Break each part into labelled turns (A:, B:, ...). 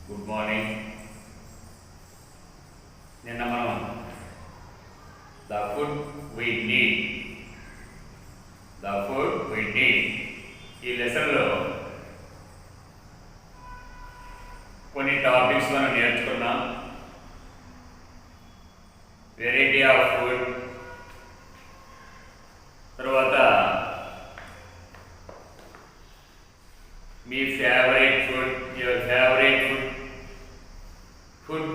A: Good morning. నిన్న మనం the food we need ఈ లెసన్లో కొన్ని టాపిక్స్ మనం నేర్చుకున్నాం. వెరైటీ ఆఫ్ ఫుడ్, తర్వాత మీ favourite food, your favourite food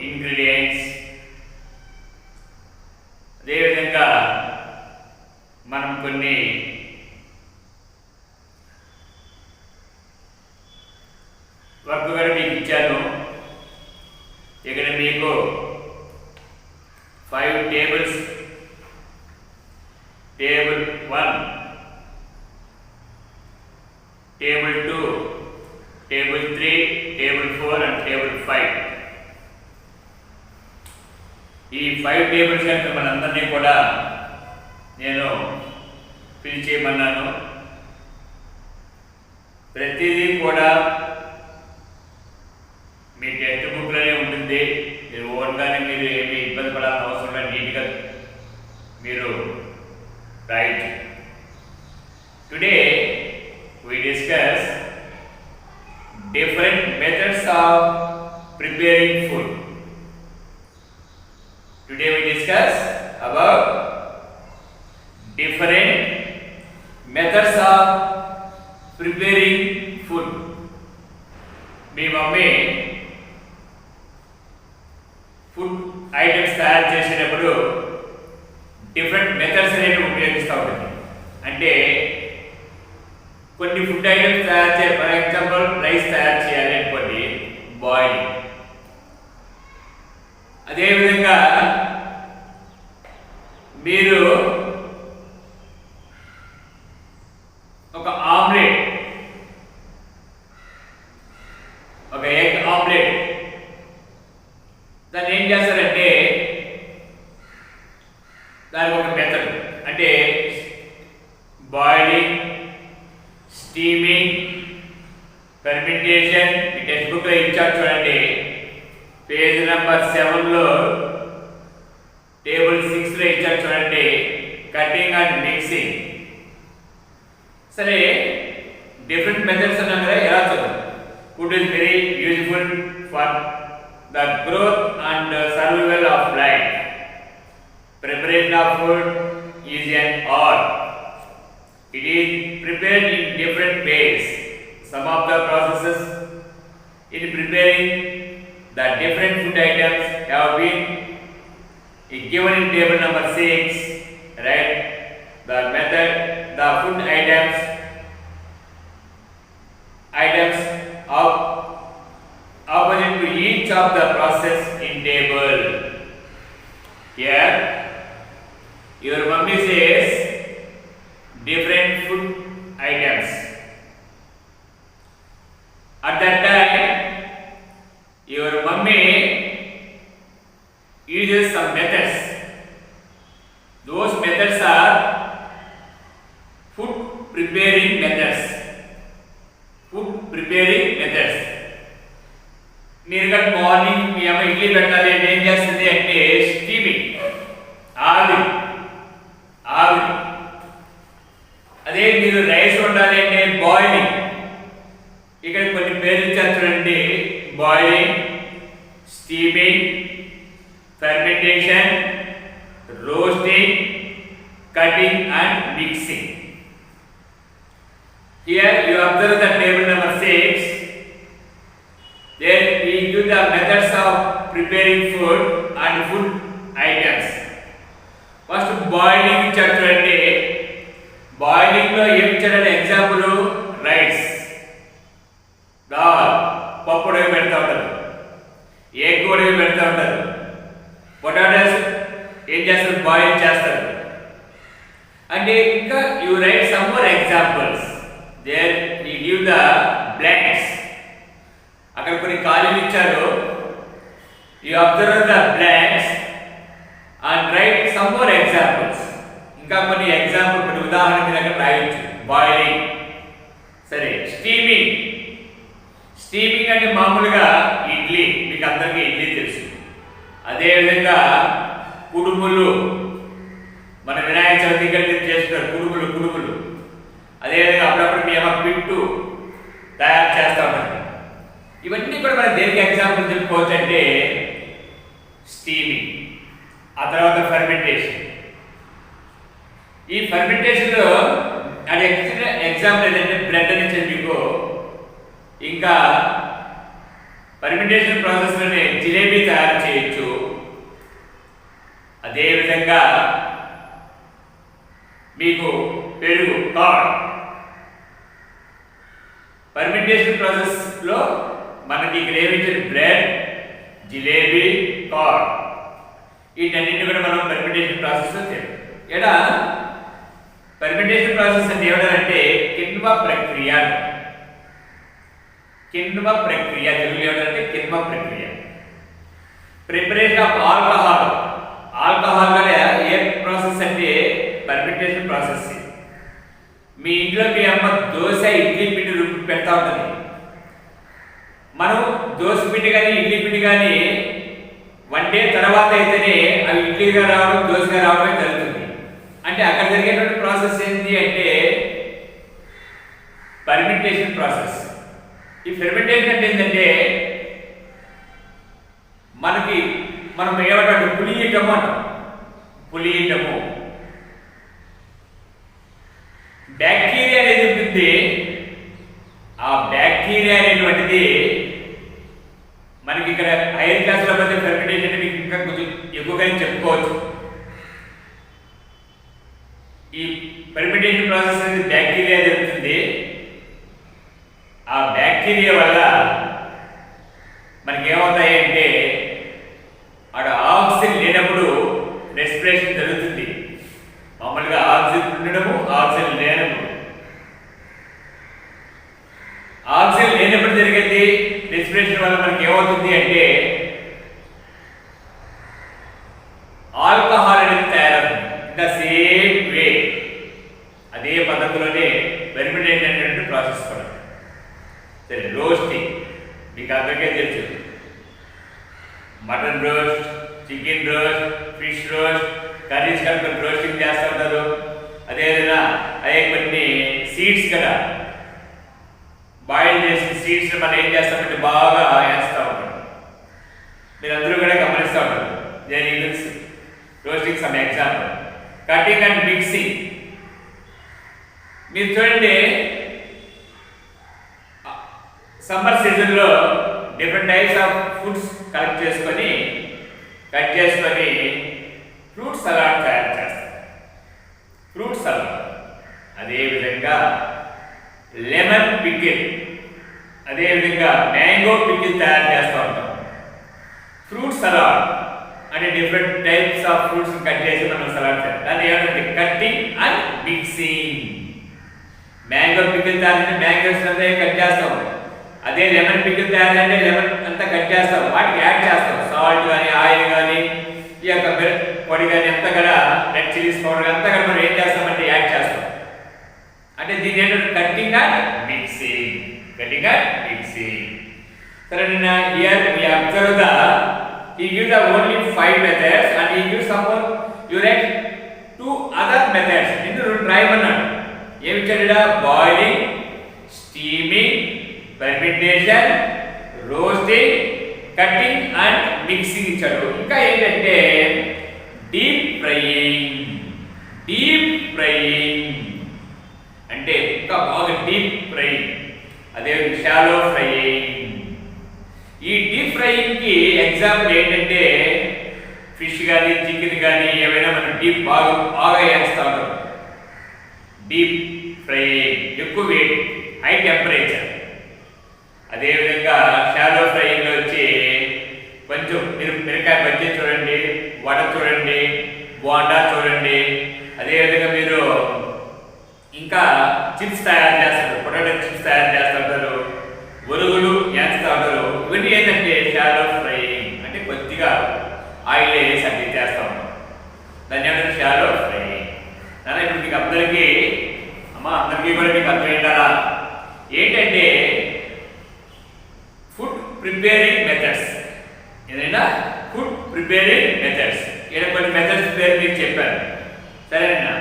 A: ingredients, అదేవిధంగా మనం కొన్ని వర్క్ కూడా మీకు ఇచ్చాను. ఇక్కడ మీకు 5 tables, table 1, table 2, table 3, table 4 and table 5. ఈ 5 టేబుల్స్ అంటే మనందరినీ కూడా నేను ఫిల్ చేయమన్నాను. ప్రతిదీ కూడా మీ టెక్స్ట్ బుక్లోనే ఉంటుంది. మీరు ఓన్గానే మీరు ఏమి ఇబ్బంది పడాల్సిన అవసరం లేదు. నీట్గా మీరు రాయొచ్చు. Today we discuss different methods of preparing food. Today we discuss about different methods of preparing food. Me mummy food items తయారు చేసేటప్పుడు డిఫరెంట్ మెథడ్స్ అనేవి ఉపయోగిస్తూ ఉంటుంది. అంటే కొన్ని ఫుడ్ ఐటమ్స్ తయారు చేయాలి. ఫర్ ఎగ్జాంపుల్ రైస్ తయారు చేయాలి అనుకోండి, బాయిలింగ్. అదేవిధంగా మీరు ఒక ఆమ్లెట్, ఒక ఎగ్ ఆమ్లెట్, దాన్ని ఏం చేస్తారంటే దానికి ఒక మెథడ్, అంటే బాయిలింగ్, స్టీమింగ్, ఫెర్మెంటేషన్. ఈ టెక్స్ట్ బుక్లో ఇచ్చారు చూడండి, పేజ్ నెంబర్ 7లో టేబుల్ 6లో ఇచ్చారు చూడండి, కటింగ్ అండ్ మిక్సింగ్. సరే, డిఫరెంట్ మెథడ్స్ అన్నాం కదా, ఎలా చూద్దాం. Food is very useful for the growth and survival of life. Preparation of food is an art. It is prepared in different ways. Some of the processes in preparing the different food items have been given in table number 6. Right? The method, the food items of opposite to each of the process in table. Here your mummy says different food items. At that time, your mummy uses some methods. Those methods are food preparing methods. మీరు కానీ morning మీ అమ్మ ఇడ్లీ పెట్టాలి అంటే ఏం చేస్తుంది అంటే steaming, ఆవిరి. అదే మీరు రైస్ వండాలి అంటే బాయిలింగ్. ఇక్కడ కొన్ని పేర్లు ఇచ్చారు చూడండి, boiling, steaming, fermentation, roasting, cutting and mixing. Here you observe the table number 6. Then we do the methods of preparing food and food items. First boiling ఇచ్చారు చూడండి. బాయిలింగ్ లో ఏం ఇచ్చారంటే ఎగ్జాంపుల్ రైస్, దాల్, పప్పు ఉడక పెడతా ఉంటారు, ఎగ్ ఉడక పెడతా ఉంటారు, పొటాటోస్ ఏం చేస్తారు, బాయిల్ చేస్తారు. అంటే ఇంకా you write some more examples. There you give the blanks. అక్కడ కొన్ని ఖాళీలు ఇచ్చారు. You observe the blanks and write some more examples. ఇంకా కొన్ని ఎగ్జాంపుల్, కొన్ని ఉదాహరణ మీద రాయొచ్చు. బాయిలింగ్, సరే స్టీమింగ్. స్టీమింగ్ అంటే మామూలుగా ఇడ్లీ, మీకు అందరికీ ఇడ్లీ తెలుసు. అదేవిధంగా కుడుములు, మన వినాయక చవితి కలిసి చేస్తున్నారు కుడుములు. అదేవిధంగా అప్పుడప్పుడు మేము పిట్టు తయారు చేస్తూ ఉంటాం. ఇవన్నీ కూడా మనం దేనికి ఎగ్జాంపుల్ చెప్పుకోవచ్చు అంటే స్టీమింగ్. ఆ తర్వాత ఫెర్మెంటేషన్. ఈ ఫెర్మెంటేషన్లో అది ఎగ్జాంపుల్ ఏంటంటే బ్రెడ్ అని చెప్పి మీకు, ఇంకా ఫెర్మెంటేషన్ ప్రాసెస్లోనే జిలేబీ తయారు చేయొచ్చు. అదేవిధంగా మీకు పెరుగు, కర్డ్. ఫెర్మెంటేషన్ ప్రాసెస్లో మనకి ఇక్కడ ఏమిచ్చారు? Bread, jalebi, curd. వీటన్నింటినీ కూడా మనం ఫెర్మెంటేషన్ ప్రాసెస్లో చేయాలి. ఇక్కడ ఫెర్మెంటేషన్ ప్రాసెస్ అంటే ఏమిటంటే కిణ్వ ప్రక్రియ. కిణ్వ ప్రక్రియ తెలుగులో ఏమిటంటే కిణ్వ ప్రక్రియ. Preparation of alcohol. ఆల్కహాల్ వల్ల ఏ ప్రాసెస్ అంటే ఫెర్మెంటేషన్ ప్రాసెస్. మీ ఇంట్లో మీ అమ్మ దోశ, ఇడ్లీ పిండి రుబ్బి పెడతా ఉంటుంది. మనం దోశ పిండి కానీ ఇడ్లీ పిండి కానీ 1 డే తర్వాత అయితేనే అవి ఇడ్లీగా రావడం, దోశగా రావడమే జరుగుతుంది. అంటే అక్కడ జరిగేటువంటి ప్రాసెస్ ఏంటి అంటే ఫెర్మెంటేషన్ ప్రాసెస్. ఈ ఫెర్మెంటేషన్ అంటే ఏంటంటే మనం ఏమంటాం పులియటము అంటాం. పులియటము. బ్యాక్టీరియా అనేది ఉంటుంది. ఆ బ్యాక్టీరియా అనేటువంటిది మనకి ఇక్కడ హైయర్ క్లాస్లో పోతే ఫెర్మెంటేషన్ అంటే మీకు ఇంకా కొంచెం ఎక్కువగా చెప్పుకోవచ్చు. ఈ ఫెర్మెంటేషన్ ప్రాసెస్ అనేది బ్యాక్టీరియా జరుగుతుంది. ఆ బ్యాక్టీరియా వల్ల మనకి ఏమవుతాయి అంటే అక్కడ ఆక్సిజన్ లేనప్పుడు రెస్పిరేషన్ జరుగుతుంది. మామూలుగా ఆక్సిజన్ ఉండడము, ఆక్సిజన్ లేనప్పుడు. ఆక్సిజన్ లేనప్పుడు జరిగేది రెస్పిరేషన్ వల్ల మనకి ఏమవుతుంది అంటే ఆల్కహాల్ అనేది తయారవుతుంది. ద సేమ్ వే, అదే పద్ధతిలోనే ఫెర్మెంటేషన్ అనేటువంటి ప్రాసెస్ కూడా. సరే, రోస్టింగ్ మీకు అందరికీ తెలుసు. Mutton roast, chicken roast, fish roast, curries కలిపి రోస్టింగ్ చేస్తూ ఉంటారు. అదేవిధంగా అదే కొన్ని సీడ్స్ కదా బాయిల్ చేసి సీడ్స్ మనం ఏం చేస్తామంటే బాగా వేస్తూ ఉంటాం. మీరు అందరూ కూడా గమనిస్తూ ఉంటారు. Roasting some example. Cutting and mixing. మీరు చూడండి, సమ్మర్ సీజన్లో different types of foods cut చేసుకొని ఫ్రూట్ సలాడ్ తయారు చేస్తారు. Fruit salad. అదేవిధంగా లెమన్ పికిల్, అదేవిధంగా మ్యాంగో పికిల్ తయారు చేస్తూ ఉంటాం. ఫ్రూట్ సలాడ్ అంటే different types of fruits cut చేసి మనం సలాడ్ చేస్తాం. దాన్ని ఏమంటే cutting and mixing. Mango pickle తయారు అంటే మ్యాంగోస్ అంతా కట్ చేస్తాం. అదే లెమన్ పికిల్ తయారు అంటే లెమన్ అంతా కట్ చేస్తాం. వాటికి యాడ్ చేస్తాం సాల్ట్ కానీ, ఆయిల్ కానీ, ఈ యొక్క పొడి కానీ అంతా కూడా రెడ్ చిల్లీస్ పౌడర్ అంతా కూడా మనం ఏం చేస్తామంటే యాడ్ చేస్తాం. అంటే దీని ఏంటంటే cutting and mixing. Cutting and mixing. సరే, నిన్న here we observe the he gives the only 5 methods and he gives some more you write 2 other methods. ఇందులో ట్రై అన్నాడు. ఏమి ఇచ్చాడు? Boiling, steaming, fermentation, roasting, cutting and mixing ఇచ్చాడు. ఇంకా ఏంటంటే deep frying. Deep frying అంటే ఇంకా బాగా డీప్ ఫ్రైయింగ్. అదే షాలో ఫ్రైయింగ్. ఈ డీప్ ఫ్రైయింగ్ కి ఎగ్జాంపుల్ ఏంటంటే ఫిష్ కానీ, చికెన్ కానీ ఏమైనా మనం డీప్ బాగా వేస్తాము. డీప్ ఫ్రైయింగ్, ఎక్కువ వేడి, హై టెంపరేచర్. అదేవిధంగా షాలో ఫ్రైయింగ్లో వచ్చి కొంచెం మీరు మిరకాయ బజ్జీ చూడండి, వడ చూడండి, బోండా చూడండి. అదేవిధంగా మీరు ఇంకా చిప్స్ తయారు చేస్తారు, పొటాటో చిప్స్ తయారు చేస్తూ ఉంటారు, ఒరుగులు వేస్తూ ఉంటారు. ఇవన్నీ ఏంటంటే షాలో ఫ్రైయింగ్ అంటే కొద్దిగా ఆయిల్ వేసి అన్ని చేస్తూ ఉంటాం. దాన్ని ఏమంటే షాలో ఫ్రైయింగ్. నాన్న ఇప్పుడు మీకు అందరికీ కూడా మీకు అర్థమైంటారా? ఏంటంటే ఫుడ్ ప్రిపేరింగ్ మెథడ్స్. ఏదైనా ఫుడ్ ప్రిపేరింగ్ మెథడ్స్. ఇక్కడ కొన్ని మెథడ్స్ పేరు మీకు చెప్పాను, సరేనా?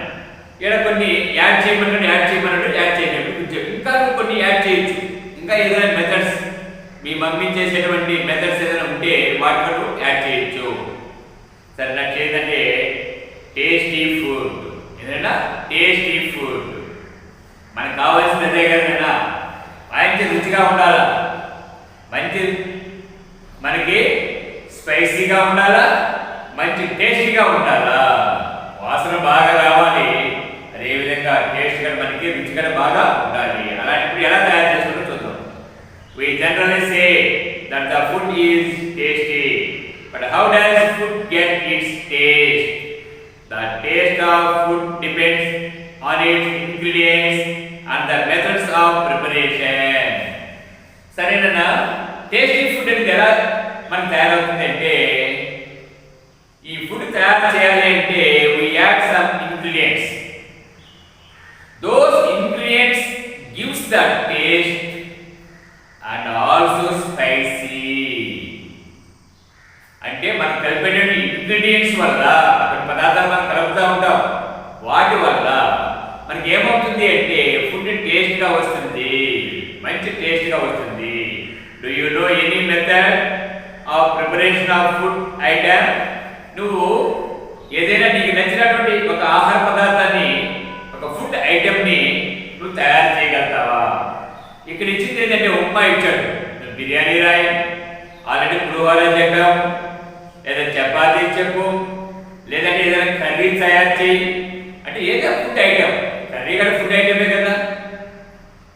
A: ఇక్కడ కొన్ని యాడ్ చేయమన్నాడు, యాడ్ చేయండి. ఇంకా కొన్ని యాడ్ చేయొచ్చు. ఇంకా ఏదైనా మెథడ్స్ మీ మమ్మీ చేసేటువంటి మెథడ్స్ ఏదైనా ఉంటే వాటితో యాడ్ చేయొచ్చు. సరే, నాకు ఏంటంటే టేస్టీ ఫుడ్. ఏదైనా టేస్టీ ఫుడ్ మనకు కావాల్సింది అదే కదా, మంచి రుచిగా ఉండాలా, మంచి మనకి స్పైసీగా ఉండాలా, మంచి టేస్టీగా ఉండాలా, వాసన బాగా రావాలి, అదేవిధంగా టేస్ట్ కూడా మనకి రుచిగా బాగా ఉండాలి. అలాంటిప్పుడు ఎలా తయారు చేసుకుంటూ చూద్దాం. We generally say that the food is tasty, but how does food get its taste? The taste of food depends on its ingredients and the methods of preparation. సరేనా? టేస్టీ ఫుడ్ అనేది ఎలా మనకు తయారవుతుంది అంటే, ఈ ఫుడ్ తయారు చేయాలి అంటే we add some ingredients. Those ingredients gives the taste and also spicy. అంటే మనం కలిపేటువంటి ఇంగ్రీడియంట్స్ వల్ల, పదార్థాలు మనం కలుపుతూ ఉంటాం, వాటి వల్ల మనకి ఏమవుతుంది అంటే ఫుడ్ టేస్ట్గా వస్తుంది, మంచి టేస్ట్గా వస్తుంది. Do you know any method of preparation of food item? నువ్వు ఏదైనా నీకు నచ్చినటువంటి ఒక ఆహార పదార్థాన్ని, ఒక ఫుడ్ ఐటమ్ని నువ్వు తయారు చేయగలుగుతావా? ఇక్కడ ఇచ్చింది ఏంటంటే ఉప్మా ఇచ్చాడు, నువ్వు బిర్యానీ రాయి, ఆల్రెడీ పులిహోర చెప్పాం, లేదా చపాతీ చెప్పు, లేదంటే ఏదైనా కర్రీ తయారు చేయి. అంటే ఏదో ఫుడ్ ఐటమ్, కర్రీ కూడా ఫుడ్ ఐటమే కదా.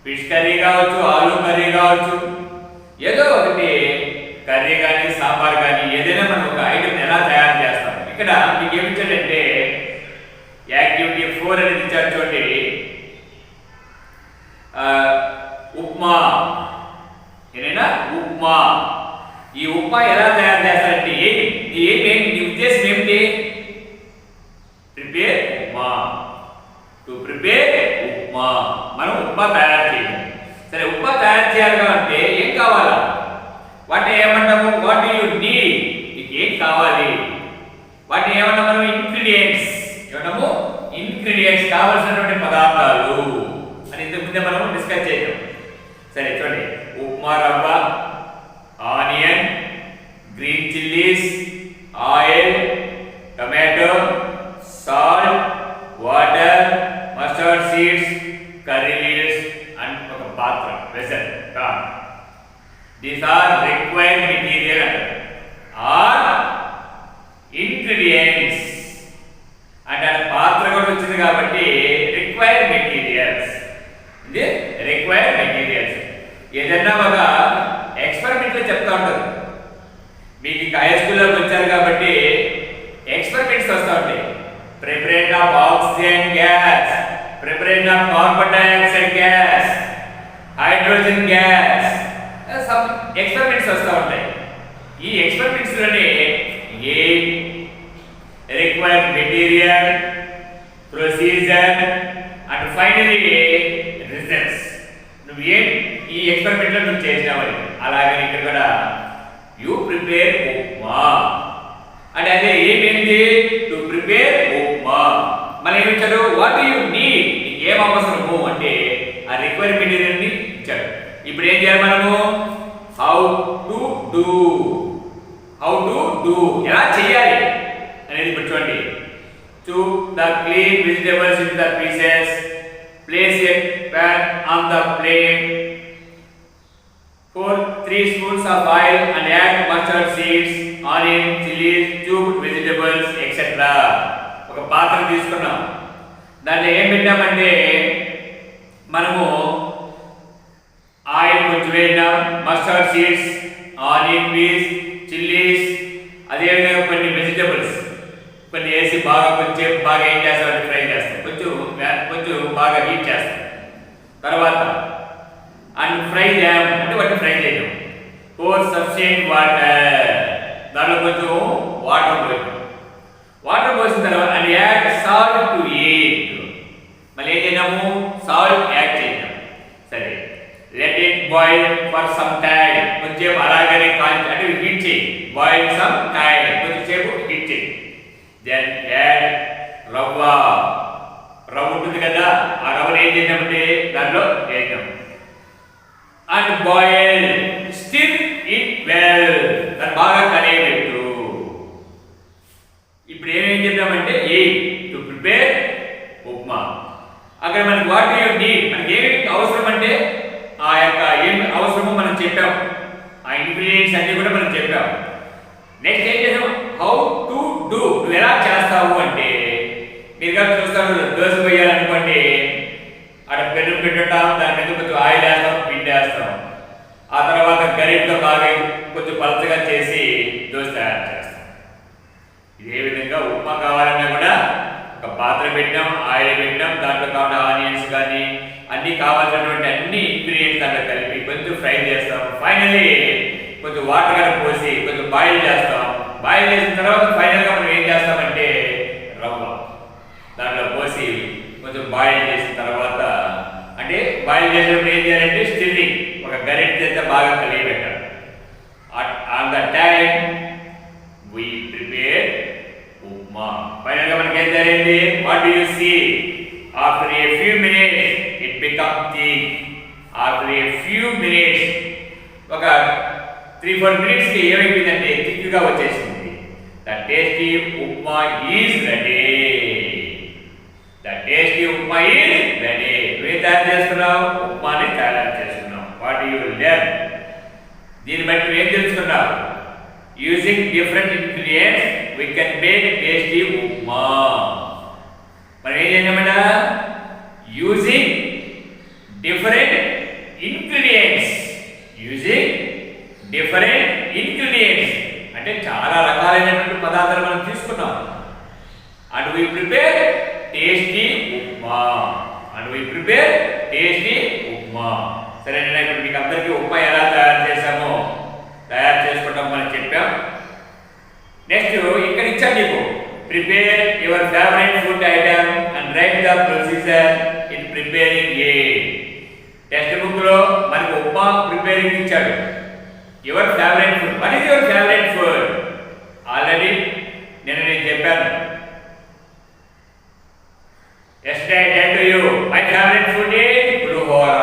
A: ఫిష్ కర్రీ కావచ్చు, ఆలూ కర్రీ కావచ్చు, ఏదో ఒకటి కర్రీ కానీ సాంబార్ కానీ ఏదైనా మనం ఒక ఐటమ్ ఎలా తయారు చేస్తాం. ఇక్కడ మీకు ఏమిచ్చాడంటే యాక్టివిటీ 4 అనేది ఇచ్చారు చూడండి. ఉప్మా. ఏదైనా ఉప్మా. ఈ ఉప్మా ఎలా తయారు చేస్తారంటే నీ ఉద్దేశం ఏమిటి? Prepare upma. To prepare upma. మనం ఉప్మా తయారు చేయాలి. సరే, ఉప్మా తయారు చేయాలి అంటే ఏం కావాలా? వాటిని ఏమంటాము? What you need. నీకు ఏం కావాలి? వాటిని ఏమన్నా మనం ఇంగ్రీడియంట్స్. ఏమన్నాము? ఇంగ్రీడియంట్స్, కావాల్సినటువంటి పదార్థాలు అని ఇంతకుముందే మనం డిస్కస్ చేసాం. సరే చూడండి, ఉప్మా రవ్వ, onion, green chillies, oil, tomato, salt, water, mustard seeds, curry leaves and ఒక పాత్ర, vessel. These are required material or ingredients. అంటే పాత్ర కూడా వచ్చింది కాబట్టి రిక్వైర్డ్ మెటీరియల్స్. ఇది రిక్వైర్డ్ మెటీరియల్స్. ఏదన్నా ఒక ఎక్స్పెరిమెంట్లో చెప్తా ఉంటారు. మీకు ఇంకా హై స్కూల్లోకి వచ్చారు కాబట్టి ఎక్స్పెరిమెంట్స్ వస్తూ ఉంటాయి. Preparation of oxygen gas, preparation of carbon dioxide gas, hydrogen gas, some experiments వస్తూ ఉంటాయి. ఈ ఎక్స్పెరిమెంట్స్ లోనే a required material, procedure and finally results. నువ్వు ఏం ఈ ఎక్స్పెరిమెంట్ లో నువ్వు చేసినావని. అలాగే ఇక్కడ కూడా యూ ప్రిపేర్ ఉప్మా అంటే అదే ఏమేంటి? To prepare upma. మనం ఏమి ఇచ్చాడు? What you need. నీకు ఏం అవసరము అంటే ఆ రిక్వైర్డ్ మెటీరియల్ ని ఇచ్చాడు. ఇప్పుడు ఏం చేయాలి మనము? హౌ టు డూ, ఎలా చేయాలి అనేది ఇప్పుడు చూడండి. To the clean vegetables in the pieces, place a pan on the plate, pour 3 spoons of oil and add mustard seeds, onion, chilies, chopped vegetables, etc. ఒక పాత్ర తీసుకున్నాం, దాంట్లో ఏం పెట్టామంటే మనము ఆయిల్ కొంచెం వేద్దాం, mustard seeds, onion pieces, chillies, అదేవిధంగా కొన్ని వెజిటబుల్స్ కొన్ని వేసి కొంచెం బాగా ఏం చేస్తాం? ఫ్రై చేస్తాం. కొంచెం బాగా హీట్ చేస్తాం. తర్వాత అండ్ ఫ్రై చేయం అంటే వాటిని ఫ్రై చేయడం. 4 సఫిషియెంట్ వాటర్, దాంట్లో కొంచెం వాటర్ పోసిన తర్వాత and add salt to eat. మళ్ళీ ఏం చేద్దాము? సాల్ట్ యాడ్ చేద్దాం. సరే, బాయిల్ ఫర్ సమ్ టైం, కొంచెం అలాగనే కాల్చి అంటే హీట్ చేయి, బాయిల్ సమ్ టైం, కొంచెంసేపు హీట్ చేయి. దెన్ యాడ్ రవ్వ, రవ్వ ఉంటుంది కదా, ఆ రవ్వను ఏం చేద్దామంటే దాంట్లో వేద్దాం. And boil, stir it well, దాన్ని బాగా కలియబెట్టు. ఇప్పుడు ఏమేం చెప్పామంటే టు ప్రిపేర్ ఉప్మా. అక్కడ మనకి వాట్ యు నీడ్, మనకి ఏమేమి అవసరం అంటే ఆ యొక్క ఏం అవసరమో మనం చెప్పాం, ఆ ఇంగ్రీడియంట్స్ అన్ని కూడా మనం చెప్పాం. నెక్స్ట్ ఏం చేసాం, హౌ టు డూ, నువ్వు ఎలా చేస్తావు అంటే మీరు కానీ చూస్తారు, దోశ పోయాలనుకోండి, అక్కడ పెరుగు పెట్టడం, దాని మీద కొంచెం ఆయిల్ వేస్తాం, పిండి వేస్తాం, ఆ తర్వాత గరిటతో బాగా కొంచెం పలచగా చేసి దోశ తయారు చేస్తాం. ఇదే విధంగా ఉప్మా కావాలన్నా కూడా ఒక పాత్ర పెట్టాం, ఆయిల్ పెట్టాం, దాంట్లో కావాల్సిన ఆనియన్స్ కానీ అన్ని కావాల్సినటువంటి అన్ని ఇంగ్రీడియంట్స్ దాంట్లో కలిపి కొంచెం ఫ్రై చేస్తాం. ఫైనల్లీ కొంచెం వాటర్ కానీ పోసి కొంచెం బాయిల్ చేస్తాం. బాయిల్ చేసిన తర్వాత ఫైనల్గా మనం ఏం చేస్తామంటే రవ్వ దాంట్లో పోసి కొంచెం బాయిల్ చేసిన తర్వాత, అంటే బాయిల్ చేసినప్పుడు ఏం చేయాలంటే స్టిర్రింగ్, ఒక గరిటె చేత బాగా కలియబెట్టాలి. On the time we prepare upma. ఫైనల్గా మనకి ఏం జరిగింది, what do you see, after a few minutes it become thick. After a few minutes, ఒక 3-4 మినిట్స్ కి ఏమైపోయిందంటే థిక్ గా వచ్చేసింది. The tasty upma is ready. The tasty upma is ready. నువ్వు తయారు చేసుకున్నావు, ఉప్మాని తయారు చేసుకున్నావు. వాట్ యు లెర్న్, దీన్ని బట్టి నువ్వు ఏం తెలుసుకున్నావు, using different ingredients we can make tasty upma. మనం ఏం చేద్దామట, using different ingredients, using different ingredients అంటే చాలా రకాలైనటువంటి పదార్థాలు మనం తీసుకున్నాం. And we prepare tasty upma, and we prepare tasty upma. సరేనా, ఇప్పుడు మీకు అందరికీ ఉప్మా ఎలా తయారు చేసామో తయారు చేసుకోవడం మనం చెప్పాం. నెక్స్ట్ ఇక్కడ ఇచ్చాను నీకు, prepare your favourite food item and right the procedure in preparing A. Text book లో మనకు ఉప్మా ప్రిపేరింగ్ ఇచ్చాడు. Your favourite food, what is your favourite food? Already నేను చెప్పాను. Yesterday I told you my favorite food is pulihora.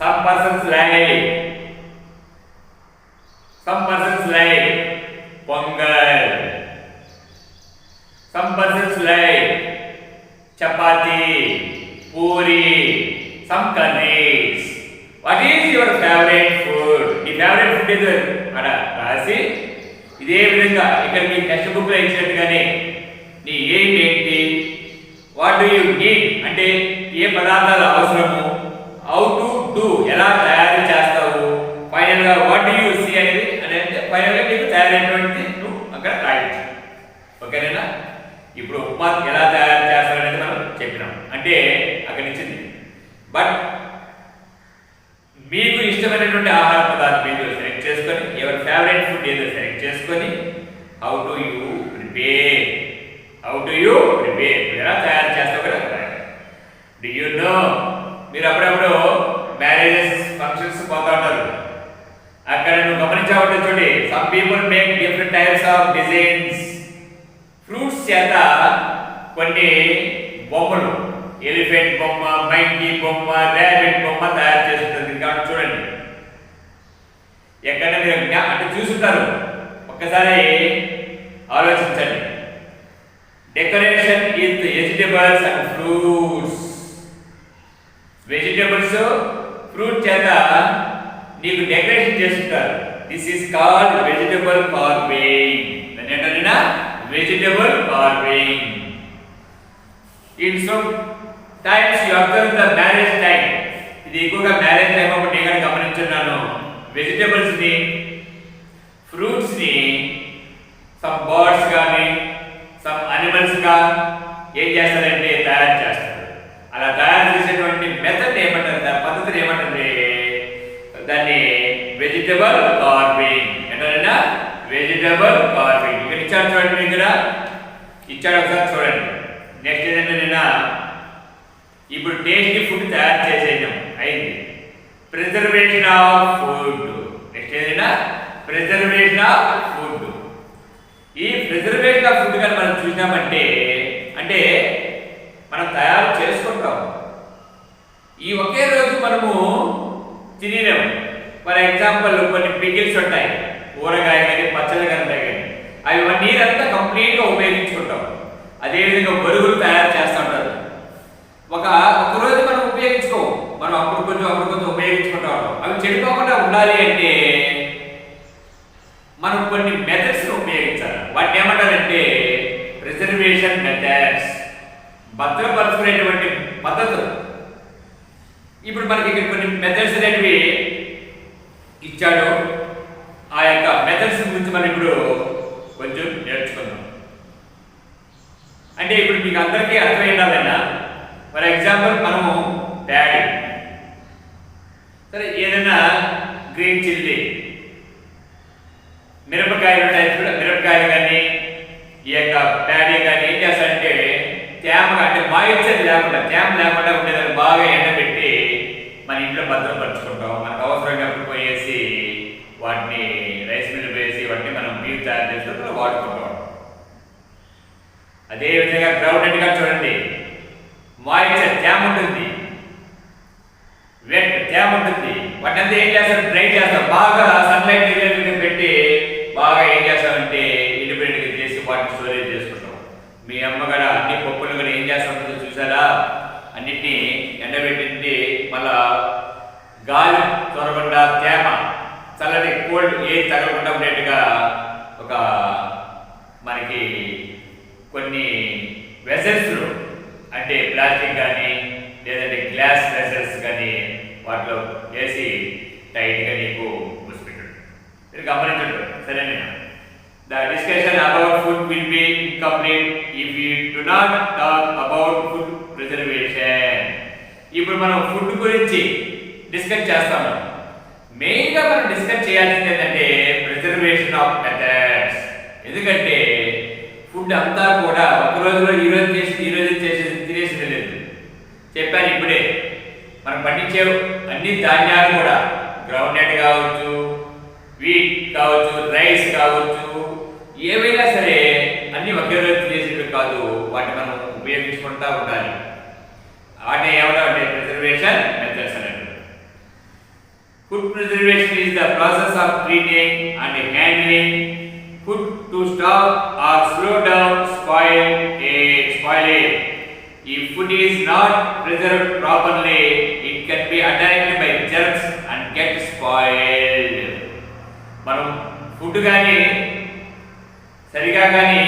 A: Some persons like pongal. Some persons like chapati, puri, some curries. What is your favorite food? నీ favourite food ఏదో అక్కడ రాసి ఇదే విధంగా ఇక్కడ మీ text book లో ఇచ్చినట్టుగానే నీ ఏం ఏంటి, వాట్ డూ యూ నీడ్ అంటే ఏ పదార్థాలు అవసరము, హౌ టు డూ ఎలా తయారు చేస్తావు, ఫైనల్ గా వాట్ డూ యూ సీ అనేది ఫైనల్ గా నీకు తయారైనటువంటిది నువ్వు అక్కడ రాయొచ్చు. ఓకేనా, ఇప్పుడు ఉప్మా ఎలా తయారు చేస్తారనేది మనం చెప్పినాం, అంటే అక్కడ ఇచ్చింది. బట్ మీకు ఇష్టమైనటువంటి ఆహార పదార్థం ఏదో సెలెక్ట్ చేసుకొని, ఎవరి ఫేవరెట్ ఫుడ్ ఏదో సెలెక్ట్ చేసుకొని, హౌ డు యూ ప్రిపేర్ ఎలా తయారు చేస్తావు కదా. డు యూ నో, మీరు అప్పుడప్పుడు మ్యారేజెస్ ఫంక్షన్స్ పోతా ఉంటారు, అక్కడ నువ్వు గమనించావంటే చూడండి, some people make different types of designs. Fruits చేత కొన్ని బొమ్మలు, ఎలిఫెంట్ బొమ్మ, మైకీ బొమ్మ, ర్యాబిట్ బొమ్మ తయారు చేస్తుంటుంది. కాబట్టి చూడండి, ఎక్కడ మీరు అంటే చూసుంటారు, ఒక్కసారి ఆలోచించండి. Decoration with vegetables and fruits. Vegetables, fruit చేత నీకు డెకరేషన్ చేస్తుంటారు. This is called vegetable carving. దాన్ని ఏంటంటే vegetable carving. In some times you observe the marriage time. ఇది ఎక్కువగా మ్యారేజ్ టైం అప్పుడు నేను గమనించున్నాను. వెజిటబుల్స్ ని, ఫ్రూట్స్ ని సమ్ బర్డ్స్ కానీ సమ్ అనిమల్స్ గా ఏం చేస్తారంటే తయారు చేస్తారు. అలా తయారు చేసేటువంటి మెథడ్ ఏమంటారు, దాని పద్ధతిని ఏమంటారు, దాన్ని వెజిటబుల్ కార్వింగ్. ఏంటంటే వెజిటబుల్ కార్వింగ్. ఇక్కడ ఇచ్చాడు చూడండి, దగ్గర ఇచ్చాడు, ఒకసారి చూడండి. నెక్స్ట్ ఏంటంటే ఇప్పుడు టేస్టీ ఫుడ్ తయారు చేసేయడం అయింది. Preservation of food. నెక్స్ట్ ఏదైనా ప్రిజర్వేషన్ ఆఫ్ ఫుడ్. ఈ ప్రిజర్వేషన్ ఆఫ్ ఫుడ్ కానీ మనం చూసినామంటే అంటే మనం తయారు చేసుకుంటాం. ఈ ఒకే రోజు మనము తినలేము. ఫర్ ఎగ్జాంపుల్ కొన్ని పికిల్స్ ఉంటాయి, ఊరగాయ కానీ పచ్చళ్ళు కానీ ఉంటాయి, కానీ అవి నీరంతా కంప్లీట్గా ఉపయోగించుకుంటాం. అదేవిధంగా బరుగులు తయారు చేస్తూ ఉంటారు. ఒక రోజు మనం ఉపయోగించుకోము, మనం అప్పుడు కొంచెం ఉపయోగించుకుంటూ ఉంటాం. అవి చెడిపోకుండా ఉండాలి అంటే మనం కొన్ని మెథడ్స్ ఉపయోగించాలి. వాటిని ఏమంటారంటే ప్రిజర్వేషన్ మెథడ్స్, భద్రపరుచుకునేటువంటి పద్ధతులు. ఇప్పుడు మనకి ఇక్కడ కొన్ని మెథడ్స్ అనేటివి ఇచ్చాడు. ఆ యొక్క మెథడ్స్ గురించి మనం ఇప్పుడు కొంచెం నేర్చుకుందాం. అంటే ఇప్పుడు మీకు అందరికీ అర్థమైందాలైనా, ఫర్ ఎగ్జాంపుల్ మనము ప్యాడీ, సరే ఏదైనా గ్రీన్ చిల్లీ, మిరపకాయలు ఉంటాయి, మిరపకాయలు కానీ ఈ యొక్క ప్యాడీ కానీ ఏం చేస్తారంటే తేమ అంటే మాయిశ్చర్ లేకుండా, తేమ లేకుండా ఉండేదాన్ని బాగా ఎండబెట్టి మన ఇంట్లో భద్రపరుచుకుంటాం. మనకు అవసరమైనప్పుడు పోయేసి వాటిని రైస్ మిల్ వేసి వాటిని మనం బీర్ తయారు చేసుకుంటూ వాడుకుంటాం. అదేవిధంగా గ్రౌండ్ గా చూడండి, మాయిశ్చర్ తేమ ఉంటుంది, వెట్ తేమ ఉంటుంది. వాటి అంతా ఏం చేస్తారు, డ్రై చేస్తాం. బాగా సన్లైట్ పెట్టి బాగా ఏం చేస్తామంటే ఇండిపెండెంట్గా చేసి వాటిని స్టోరేజ్ చేసుకుంటాం. మీ అమ్మగారు అన్ని పప్పులు కూడా ఏం చేస్తామంటే చూసారా, అన్నిటినీ ఎండబెట్టింది, మళ్ళా గాలి చొరకుండా తేమ చల్లటి కోల్డ్ ఏది తగలకుండా ఉండేట్టుగా ఒక మనకి కొన్ని వెసల్స్ అంటే ప్లాస్టిక్ కానీ లేదంటే గ్లాస్ వెసల్స్ కానీ వాటిలో వేసి టైట్గా నీకు మూసిపెట్టాడు. మీరు గమనించండి సరేనా. The discussion about food will be incomplete if we do not talk about food preservation. ఇప్పుడు మనం ఫుడ్ గురించి డిస్కస్ చేస్తాము. మెయిన్గా మనం డిస్కస్ చేయాల్సింది ఏంటంటే ప్రిజర్వేషన్ ఆఫ్ మెథడ్స్. ఎందుకంటే ఫుడ్ అంతా కూడా ఒక రోజులో ఈ రోజు చేసేది తినేసేది లేదు. చెప్పాను ఇప్పుడే, మనం పండించే అన్ని ధాన్యాలు కూడా గ్రౌండ్నట్ కావచ్చు, వీట్ కావచ్చు, రైస్ కావచ్చు, ఏవైనా సరే అన్ని ఒకే రోజు తినేసేవి కాదు. వాటిని మనం ఉపయోగించుకుంటూ ఉండాలి. వాటిని ఏమంటే ప్రిజర్వేషన్ మెథడ్స్ అనేది. Food preservation is the process of cleaning and handling food to stop or slow down spoilage. If food is not preserved properly, it can be attacked by germs and get spoiled. మనం food కానీ సరిగా కానీ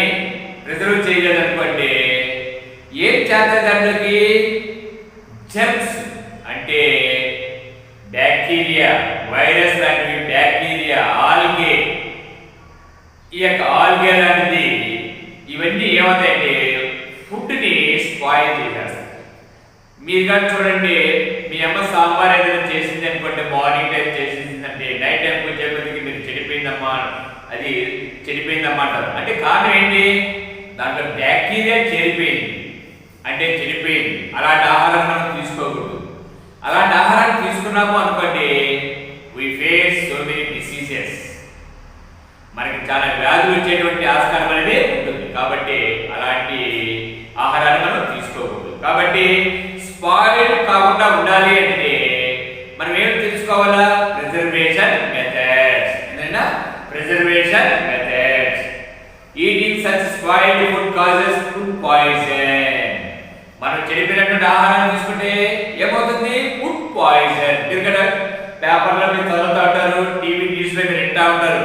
A: preserve చేయలేదనుకోండి, ఏం చేస్తారు దాంట్లోకి germs అంటే bacteria, virus లాంటివి, bacteria, algae, ఈ యొక్క ఆల్గే లాంటిది ఇవన్నీ ఏమవుతాయంటే ఫుడ్ని స్పాయిల్ చేసేస్తాయి. మీరు కానీ చూడండి, మీ అమ్మ సాంబార్ ఏదైనా చేసింది అనుకోండి, మార్నింగ్ టైం చేసిందంటే నైట్ టైం వచ్చేప్పటికి మీరు చెడిపోయిందమ్మా, అది చెడిపోయిందమ్మా అంటారు. అంటే కారణం ఏంటి, దాంట్లో బ్యాక్టీరియా చేరిపోయింది అంటే చెడిపోయింది. అలాంటి ఆహారం మనం తీసుకోకూడదు. అలాంటి ఆహారాన్ని తీసుకున్నాము అనుకోండి, we face so many diseases, మనకి చాలా వ్యాధులు వచ్చేటువంటి ఆస్కారం అనేది ఉంటుంది. కాబట్టి అలాంటి ఆహారాన్ని మనం తీసుకోకూడదు. కాబట్టి స్పాయిల్ కాకుండా ఉండాలి అంటే మనం ఏం తెలుసుకోవాలా, ప్రిజర్వేషన్ మెథడ్స్. ఏంటంటే preservation methods. Eating such spoiled food causes food poison. మనం చెడిపోయినటువంటి ఆహారాన్ని తీసుకుంటే ఏమవుతుంది, ఫుడ్ పాయిజన్. ఎందుకంటే పేపర్లో మీరు చదువుతూ ఉంటారు, టీవీ న్యూస్లో మీరు వింటూ ఉంటారు.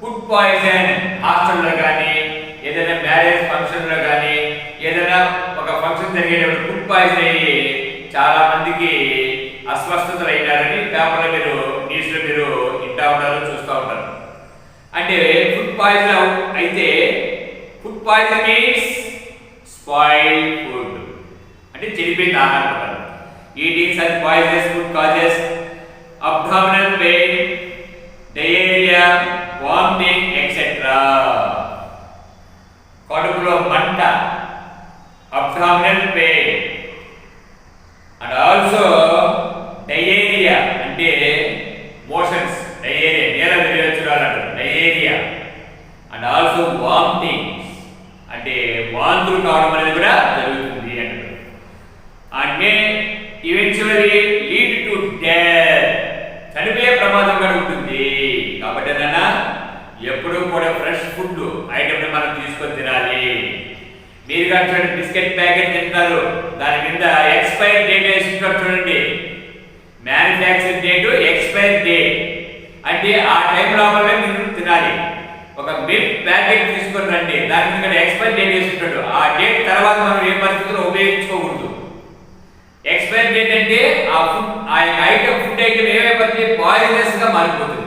A: ఫుడ్ పాయిజన్ హాస్టల్లో కానీ ఏదైనా మ్యారేజ్ ఫంక్షన్లో కానీ ఏదైనా ఒక ఫంక్షన్ జరిగేటప్పుడు ఫుడ్ పాయిజన్ అయ్యి చాలా మందికి అస్వస్థతలు అయినారని పేపర్లో మీరు న్యూస్లో మీరు వింటూ ఉంటారు, చూస్తూ ఉంటారు. అంటే ఫుడ్ పాయిజన్ అయితే food poison means spoiled food అంటే చెడిపోయిన ఆహారం. Eating such poisonous food causes abdominal pain, diarrhoea, vomiting etcetera. కడుపులో మంట, abdominal pain and also diarrhoea అంటే వాంతులు కావడం అనేది కూడా జరుగుతుంది అంటారు. And May eventually lead to death, చనిపోయే ప్రమాదం కూడా ఉంటుంది. కాబట్టి నాన్న ఎప్పుడూ కూడా ఫ్రెష్ ఫుడ్ ఐటమ్ మనం తీసుకొని తినాలి. మీరు కానీ చూడండి, బిస్కెట్ ప్యాకెట్ తింటారు, దాని మీద ఎక్స్పైరీ డేట్ వేసి చూడండి, మ్యానుఫ్యాక్చర్ డేట్, ఎక్స్పైరీ డేట్, అంటే ఆ టైం లోపల మీరు తినాలి. ఒక మిల్క్ ప్యాకెట్ తీసుకొని రండి, దాని మీద ఎక్స్పైరీ డేట్ వేసి ఉంటాడు, ఆ డేట్ తర్వాత మనం ఏ పరిస్థితుల్లో ఉపయోగించుకోకూడదు. ఎక్స్పైరీ డేట్ అంటే ఆ ఫుడ్, ఆ ఐటమ్, ఫుడ్ ఐటమ్ ఏమైపోతుంది, పాయిజనస్ గా మారిపోతుంది.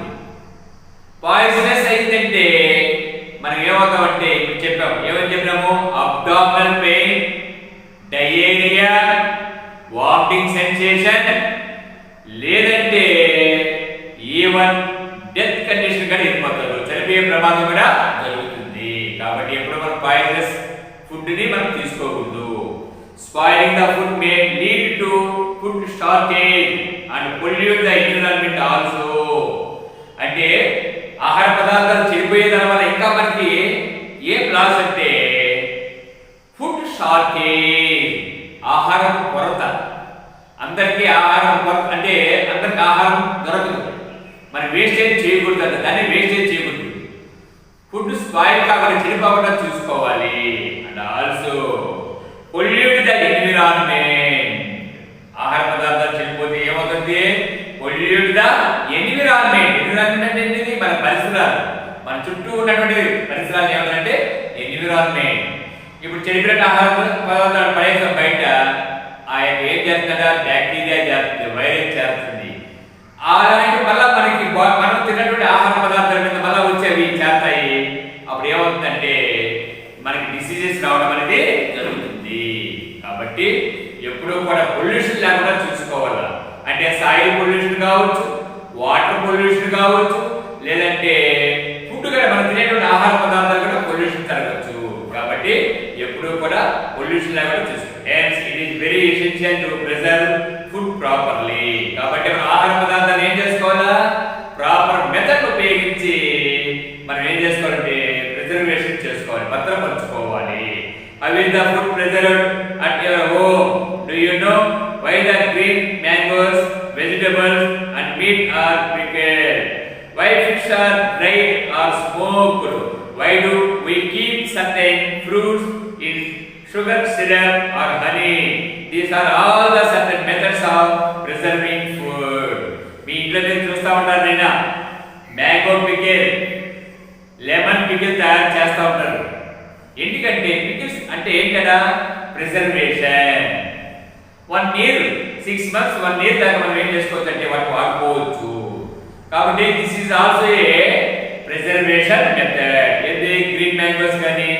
A: పాయిజనస్ అయిందంటే మనం ఏమవుతామంటే, ఇప్పుడు చెప్పాము, ఏమని చెప్పినాము, abdominal pain, diarrhoea, vomiting sensation, లేదంటే ఈవెన్ డెత్ కండిషన్ కూడా వెళ్ళిపోతారు, చనిపోయే ప్రమాదం కూడా జరుగుతుంది. కాబట్టి ఎప్పుడు మనం పాయిజనస్ ఫుడ్ ని మనం తీసుకోకూడదు. Spoiling the food may lead to food shortage and pollute the environment also. అంటే ఆహార పదార్థాలు చెడిపోయే దాని వల్ల ఇంకా మనకి ఏం లాస్ అంటే ఫుడ్ షార్టేజ్, ఆహారం కొరత. అందరికీ ఆహారం కొరత అంటే అందరికి ఆహారం దొరకదు, మరి వేస్టేజ్ చేయకూడదు అంటే దాన్ని వేస్టేజ్ చేయకూడదు. ఫుడ్ స్పాయిల్ కాకుండా చెడిపోకుండా చూసుకోవాలి. And also pollute the environment, ఆహార పదార్థాలు చెడిపోతే ఏమవుతుంది, పొల్యూట్ ద ఎన్విరాన్మెంట్. ఎన్విరాన్మెంట్ అంటే ఏంటిది, మన పరిసరాలు, మన చుట్టూ ఉన్నటువంటి పరిసరాలు ఏమంటే ఎన్విరాన్మెంట్. ఇప్పుడు చెడిపోయిన ఆహార పదార్థాలు పడేసాం బయట, ఆయన ఏం చేస్తుందా, బ్యాక్టీరియా చేస్తుంది, వైరస్ చేస్తుంది. అలాంటి మళ్ళీ మనకి మనం తిన్నటువంటి ఆహార పదార్థాల మీద మళ్ళీ వచ్చేవి చేస్తాయి. అప్పుడు ఏమవుతుందంటే మనకి డిసీజెస్ రావడం అనేది జరుగుతుంది. కాబట్టి ఎప్పుడూ కూడా పొల్యూషన్ లేకుండా చూసుకోవాలి. అంటే సాయిల్ పొల్యూషన్ కావచ్చు, వాటర్ పొల్యూషన్ కావచ్చు, లేదంటే ఫుడ్ కూడా మనం తినేటువంటి ఆహార పదార్థాలు కూడా పొల్యూషన్ జరగచ్చు. కాబట్టి ఎప్పుడూ కూడా పొల్యూషన్ లేకుండా చూసుకోవాలి. Hence it is very essential to preserve food properly. కాబట్టి మనం ఆహార పదార్థాలు ఏం చేసుకోవాలా, ప్రాపర్ మెథడ్ ఉపయోగించి మనం ఏం చేసుకోవాలంటే ప్రిజర్వేషన్ చేసుకోవాలి, భద్రపరచుకోవాలి. అవి the food preserved at your home. Do you know why the green mangoes, vegetables and meat are pickled? Why fish are dried or smoked? Why do we keep certain fruits in sugar syrup or honey? These are all the certain methods of preserving food. మీ ఇంట్లో మీరు చూస్తూ ఉంటారు, నేను mango pickle, lemon pickle తయారు చేస్తూ ఉంటారు. ఎందుకంటే pickles అంటే ఏంటి కదా, ప్రిజర్వేషన్. 1 year, 6 months, 1 year దాకా మనం ఏం చేసుకోవచ్చు అంటే వాటిని వాడుకోవచ్చు. కాబట్టి this is also a preservation method. ఏది గ్రీన్ మ్యాంగోస్ కానీ,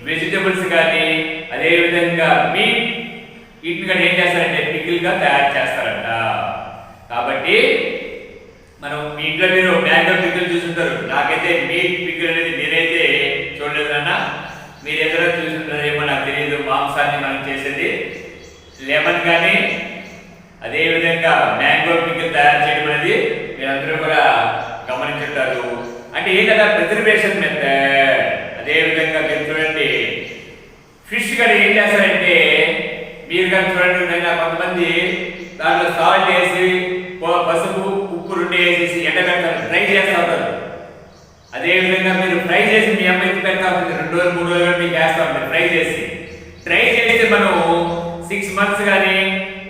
A: వెజిటబుల్స్ కానీ, అదే విధంగా మీట్, వీటిని కూడా ఏం చేస్తారంటే పికిల్ గా తయారు చేస్తారంట. కాబట్టి మనం మీ ఇంట్లో మీరు మ్యాంగో పికిల్ చూసుంటారు, నాకైతే మీట్ పికిల్ అనేది నేనైతే చూడలేదు అన్న, మీరు ఎదురు చూసుంటారేమో నాకు తెలియదు. మాంసాన్ని మనం చేసేది లెమన్ కానీ అదే విధంగా మ్యాంగో పికిల్ తయారు చేయడం అనేది మీరందరూ కూడా గమనించుంటారు. అంటే ఏంటంటే ప్రిజర్వేషన్ మెథడ్. అదే విధంగా మీరు చూడండి, ఫిష్ కూడా ఏం చేస్తారంటే, మీరు కానీ చూడండి, కొంతమంది దాంట్లో సాల్ట్ వేసి, పసుపు, ఉప్పు 2 వేసేసి ఎండబెడతారు, ఫ్రై చేస్తూ ఉంటారు. అదే విధంగా మీరు ఫ్రై చేసి మీ అమ్మాయికి పెడతా ఉంటుంది, 2 రోజులు 3 రోజులు మీకు వేస్తూ ఉంటుంది ఫ్రై చేసి. ట్రై చేసి మనం 6 months కానీ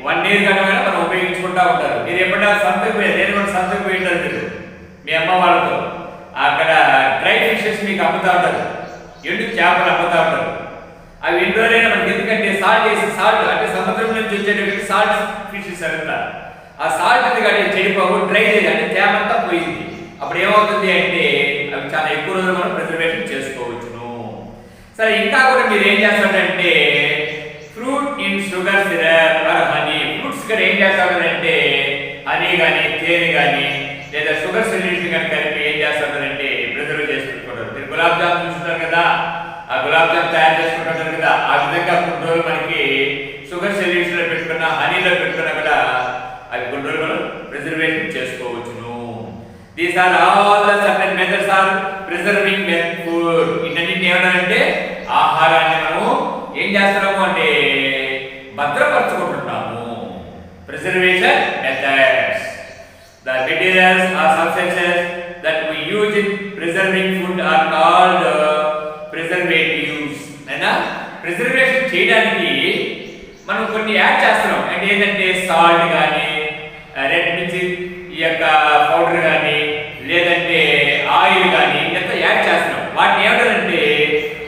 A: 1 year కానీ మనం ఉపయోగించుకుంటూ ఉంటారు. మీరు ఎప్పుడైనా సంతకు పోయి, నేను కూడా సంతకు పోయి ఉంటారు మీరు మీ అమ్మ వాళ్ళతో, అక్కడ డ్రై ఫిషెస్ మీకు అమ్ముతూ ఉంటారు, ఎండు చేపలు అమ్ముతూ ఉంటారు. అవి ఎన్ని రోజులైనా మనకి, ఎందుకంటే సాల్ట్ వేసి, సాల్ట్ అంటే సముద్రం నుంచి వచ్చేటటువంటి సాల్ట్ ఫిషెస్ అంతా, ఆ సాల్ట్ కానీ చెడిపోవు, డ్రై చేయాలి అంటే తేమ అంతా పోయింది. అప్పుడు ఏమవుతుంది అంటే అవి చాలా ఎక్కువ రోజులు మనం ప్రిజర్వేషన్ చేసుకోవచ్చును. సరే, ఇంకా కూడా మీరు ఏం చేస్తారంటే fruit in sugar syrup are honey. Fruits కూడా ఏం చేస్తారంటే హనీ కానీ, తేనె కానీ, లేదా షుగర్ సొల్యూషన్ కానీ కలిపి ఏం చేస్తారంటే ప్రిజర్వ్ చేసుకుంటారు. మీరు గులాబ్ జామ్ చూస్తున్నారు కదా, ఆ గులాబ్ జామ్ తయారు చేసుకుంటారు కదా, ఆ విధంగా కొన్ని రోజులు మనకి షుగర్ సొల్యూషన్ లో పెట్టుకున్న, హనీలో పెట్టుకున్నా కూడా అవి కొన్ని రోజులు మనం ప్రిజర్వేషన్ చేసుకోవచ్చును. These are all the certain methods of preserving food. ఇవన్నీ ఏమన్నారంటే ఆహారాన్ని మనము చేస్తున్నాము అంటే భద్రపరచుకుంటున్నాము. Preservation methods. The materials or substances that we use in preserving food are called preservatives. అయినా ప్రిజర్వేషన్ చేయడానికి మనం కొన్ని యాడ్ చేస్తున్నాం. అంటే ఏంటంటే సాల్ట్ కానీ, రెడ్ మిర్చి ఈ యొక్క పౌడర్ కానీ, లేదంటే ఆయిల్ కానీ ఎంత యాడ్ చేస్తున్నాం. వాటిని ఏమంటారంటే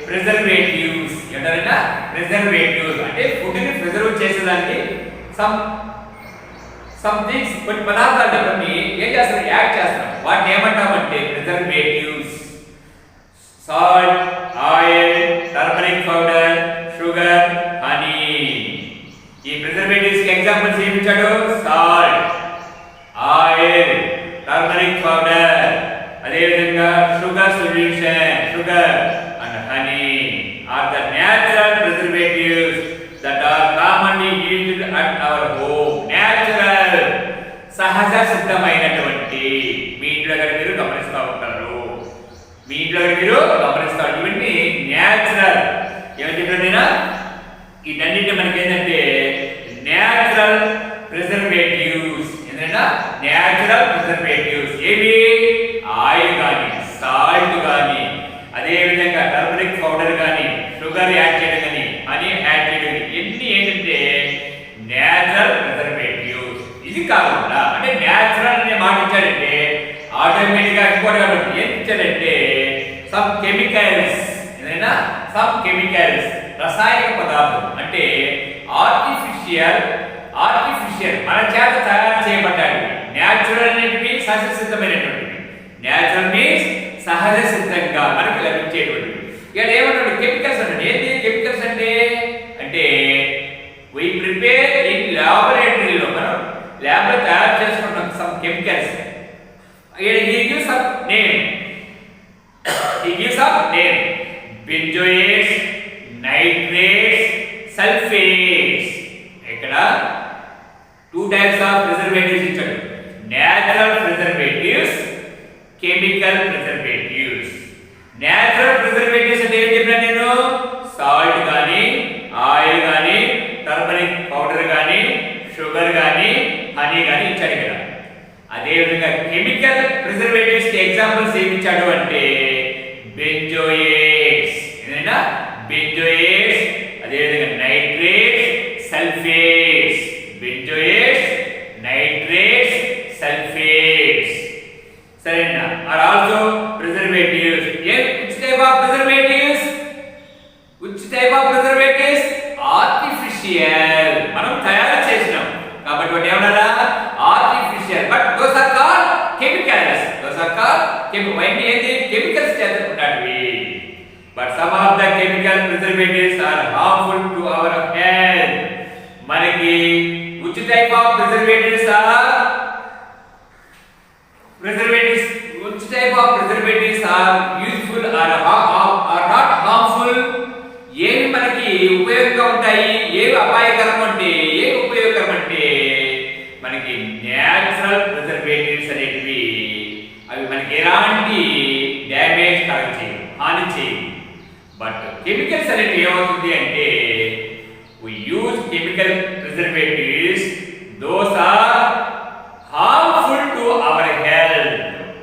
A: ప్రిజర్వేటివ్స్. ఏమంటారంటే ప్రిజర్వేటివ్స్ అంటే ఫుడ్ని ప్రిజర్వ్ చేసేదానికి సంథింగ్స్ కొన్ని పదార్థాలు కొన్ని ఏం చేస్తారు, యాడ్ చేస్తాం. వాటిని ఏమంటామంటే preservatives. Salt, oil, turmeric powder, sugar, honey. ఈ ప్రిజర్వేటివ్స్ కి ఎగ్జాంపుల్స్ ఏమి ఇచ్చాడు? సాల్ట్, ఆయిల్, టర్మరిక్ పౌడర్, అదే విధంగా sugar solution, sugar and honey are the natural preservatives that are commonly used at our home. Natural, సహజ సిద్ధమైనటువంటి. మీ ఇంట్లో మీరు గమనిస్తూ ఉంటారు, మీ ఇంట్లో మీరు గమనిస్తారు. ఇవన్నీ న్యాచురల్. ఏమని చెప్పినా ఇటన్నిటి మనకి ఏంటంటే న్యాచురల్ ప్రిజర్వేటివ్స్. ఏంటంటే న్యాచురల్ ప్రిజర్వేటివ్స్. ఏవి? ఆయిల్ కానీ, సాల్ట్ కానీ, అదే విధంగా టర్మరిక్ పౌడర్ కానీ, షుగర్ యాడ్ చేయడం కానీ, హనీ యాడ్ చేయడం, ఇవన్నీ ఏంటంటే న్యాచురల్ ప్రిజర్వేటివ్స్. ఇది కాకుండా అంటే న్యాచురల్ అనే మాట ఇచ్చాడంటే ఆటోమేటిక్గా ఇంకోటి కాబట్టి ఏం ఇచ్చాడంటే సమ్ కెమికల్స్. ఏదైనా సమ్ కెమికల్స్ రసాయనిక పదార్థం అంటే ఆర్టిఫిషియల్ మన చేత తయారు చేయబడ్డాయి. న్యాచురల్ అనేవి సహజ సిద్ధమైనటువంటివి. న్యాచురల్ మీన్స్ సహజ సిద్ధంగా మనకు లభించేటువంటివి. ఇక్కడ ఏమన్నాడు? కెమికల్స్ అన్నాడు. ఏంటి కెమికల్స్ అంటే? అంటే we prepare in laboratory లో మనం ల్యాబ్ లో తయారు చేసుకుంటాం some chemicals. he gives a name. Benzoates, nitrates, sulfates. ఇక్కడ టూ టైప్స్ ఆఫ్ ప్రిజర్వేటివ్స్ ఇచ్చాడు. Natural preservatives, chemical preservatives. Natural preservatives అంటే ఏం చెప్పినా నేను? సాల్ట్ కానీ, ఆయిల్ కానీ, టర్మరిక్ పౌడర్ కానీ, షుగర్ కానీ, హనీ కానీ ఇచ్చాడు ఇక్కడ. అదే విధంగా కెమికల్ ప్రిజర్వేటివ్స్ కి ఎగ్జాంపుల్స్ ఏమి ఇచ్చాడు అంటే బెంజోయేట్స్. ఏదైనా బెంజోయేట్స్, అదే విధంగా nitrates, sulphates. Benzoates, nitrates, sulphates. సరేనా? Are also preservatives. which type of preservatives? Artificial. మనం తయారు చేసినాం కాబట్టి వాటి ఏమన్నారా? Artificial. But those are called chemicals. ఇవన్నీ ఏంటి? కెమికల్స్ చేస్తున్నవి. But some of the chemical preservatives are harmful to our health. మనకి which type of preservatives are useful or not harmful? ఏవి మనకి ఉపయోగంగా ఉంటాయి, ఏవి అపాయకరం అంటే ఏవి ఉపయోగకరం అంటే మనకి న్యాచురల్ ప్రిజర్వేటివ్స్ అనేటివి అవి మనకి ఎలాంటి డ్యామేజ్ కలగచేయవు, హాని చేయవు. బట్ కెమికల్స్ అనేటివి ఏమవుతుంది అంటే we use chemical preservatives, those are harmful to our health.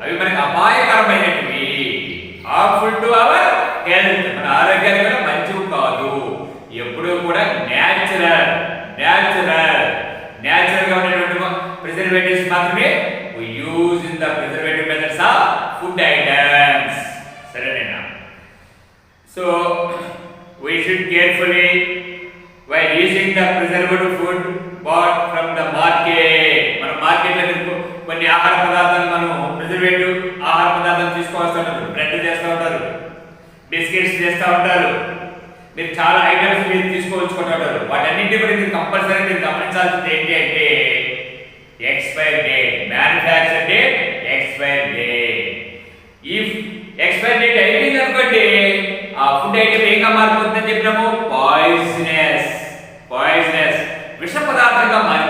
A: అవి మనకి అపాయకరమైనవి. harmful to our health, మన ఆరోగ్యానికి మంచివి కాదు. ఎప్పుడూ కూడా న్యాచురల్ గా ఉన్నటువంటి ప్రిజర్వేటివ్స్ మాత్రమే we use in the preservative methods of food items. సరేనా? So we should carefully while using the preserved food bought from the market. మన మార్కెట్ లో కొన్ని ఆహార పదార్థాలు మనం ప్రిజర్వేటివ్ ఆహార పదార్థాలు తీసుకోవాల్సి ఉంటుంది. బ్రెడ్ చేస్తూ ఉంటారు, బిస్కెట్స్ చేస్తూ ఉంటారు, మీరు చాలా ఐటమ్స్ మీరు తీసుకోవచ్చుకుంటూ ఉంటారు. వాటన్నింటి కూడా మీరు కంపల్సరీ మీరు గమనించాల్సింది ఏంటి అంటే expire date, manufacture date, expire date. If expire date అయిపోయింది అనుకోండి ఆ ఫుడ్ ఐటమ్ ఏంగా మారిపోతుందని చెప్పినాము? పాయిజనస్ విష పదార్థంగా మారి